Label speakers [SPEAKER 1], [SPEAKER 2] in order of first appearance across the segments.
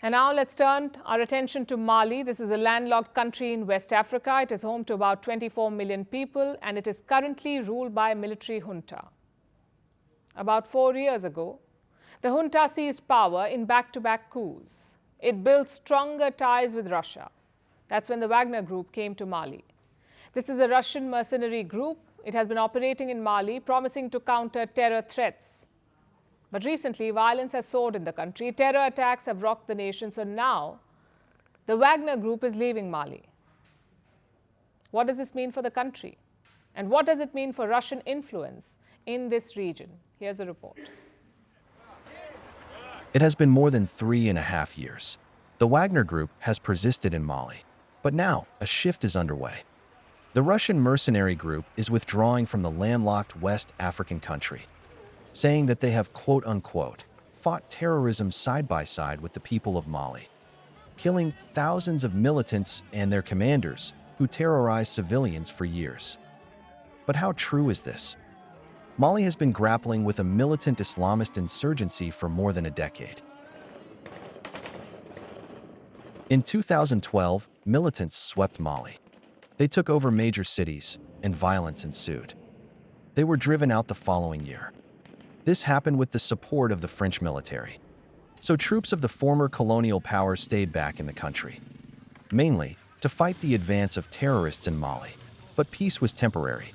[SPEAKER 1] And now let's turn our attention to Mali. This is a landlocked country in West Africa. It is home to about 24 million people, and it is currently ruled by a military junta. About 4 years ago, the junta seized power in back-to-back coups. It built stronger ties with Russia. That's when the Wagner Group came to Mali. This is a Russian mercenary group. It has been operating in Mali, promising to counter terror threats. But recently, violence has soared in the country. Terror attacks have rocked the nation. So now, the Wagner Group is leaving Mali. What does this mean for the country? And what does it mean for Russian influence in this region? Here's a report.
[SPEAKER 2] It has been more than 3.5 years. The Wagner Group has persisted in Mali. But now, a shift is underway. The Russian mercenary group is withdrawing from the landlocked West African country, saying that they have, quote-unquote, fought terrorism side by side with the people of Mali, killing thousands of militants and their commanders who terrorized civilians for years. But how true is this? Mali has been grappling with a militant Islamist insurgency for more than a decade. In 2012, militants swept Mali. They took over major cities, and violence ensued. They were driven out the following year. This happened with the support of the French military. So troops of the former colonial power stayed back in the country, mainly to fight the advance of terrorists in Mali. But peace was temporary.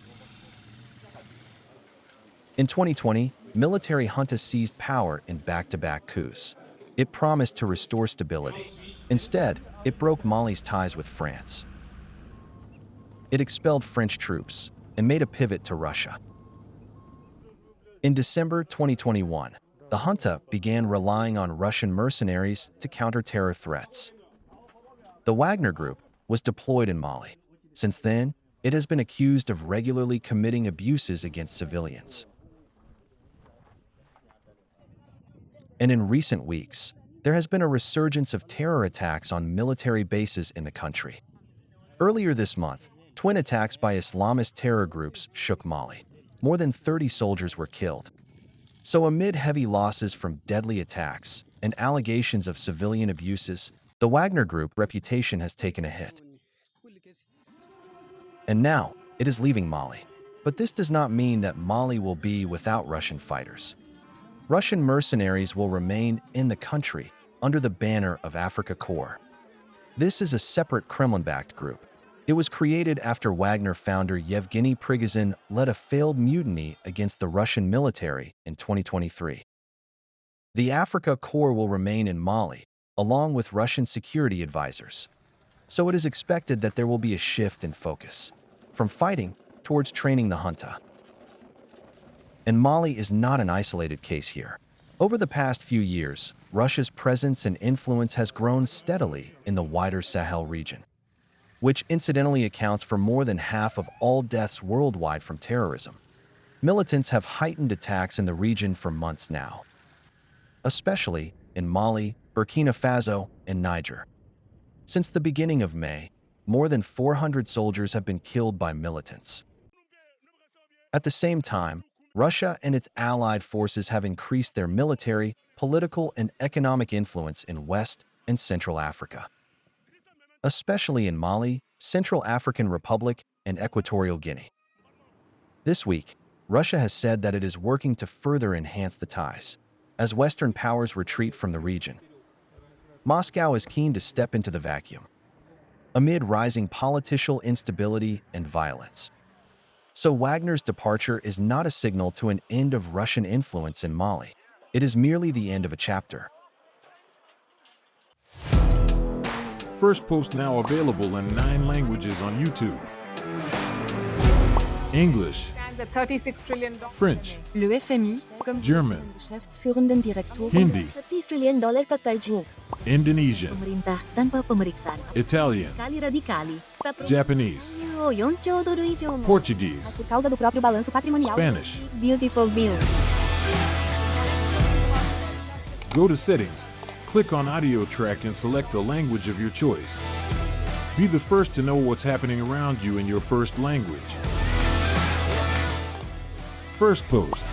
[SPEAKER 2] In 2020, military junta seized power in back-to-back coups. It promised to restore stability. Instead, it broke Mali's ties with France. It expelled French troops and made a pivot to Russia. In December 2021, the junta began relying on Russian mercenaries to counter terror threats. The Wagner Group was deployed in Mali. Since then, it has been accused of regularly committing abuses against civilians. And in recent weeks, there has been a resurgence of terror attacks on military bases in the country. Earlier this month, twin attacks by Islamist terror groups shook Mali. More than 30 soldiers were killed. So amid heavy losses from deadly attacks and allegations of civilian abuses, the Wagner Group reputation has taken a hit. And now, it is leaving Mali. But this does not mean that Mali will be without Russian fighters. Russian mercenaries will remain in the country under the banner of Africa Corps. This is a separate Kremlin-backed group. It was created after Wagner founder Yevgeny Prigozhin led a failed mutiny against the Russian military in 2023. The Africa Corps will remain in Mali, along with Russian security advisors. So it is expected that there will be a shift in focus, from fighting towards training the junta. And Mali is not an isolated case here. Over the past few years, Russia's presence and influence has grown steadily in the wider Sahel region, which incidentally accounts for more than half of all deaths worldwide from terrorism. Militants have heightened attacks in the region for months now, especially in Mali, Burkina Faso, and Niger. Since the beginning of May, more than 400 soldiers have been killed by militants. At the same time, Russia and its allied forces have increased their military, political, and economic influence in West and Central Africa, especially in Mali, Central African Republic, and Equatorial Guinea. This week, Russia has said that it is working to further enhance the ties as Western powers retreat from the region. Moscow is keen to step into the vacuum amid rising political instability and violence. So Wagner's departure is not a signal to an end of Russian influence in Mali. It is merely the end of a chapter.
[SPEAKER 3] Firstpost now available in 9 languages on YouTube. English,
[SPEAKER 1] Stands at $36 trillion.
[SPEAKER 3] French,
[SPEAKER 4] Le FMI, comme
[SPEAKER 3] German,
[SPEAKER 4] Geschäftsführenden Direktor
[SPEAKER 3] Hindi,
[SPEAKER 4] $30 trillion ka karj mo.
[SPEAKER 3] Indonesian,
[SPEAKER 4] Pemerintah tanpa pemeriksaan.
[SPEAKER 3] Italian,
[SPEAKER 4] Sekali radikali.
[SPEAKER 3] Japanese,
[SPEAKER 4] 4兆ドル以上も
[SPEAKER 3] Portuguese,
[SPEAKER 4] por causa do próprio balanço patrimonial.
[SPEAKER 3] Spanish.
[SPEAKER 4] Beautiful bill.
[SPEAKER 3] Go to Settings, click on Audio Track and select the language of your choice. Be the first to know what's happening around you in your first language. Firstpost.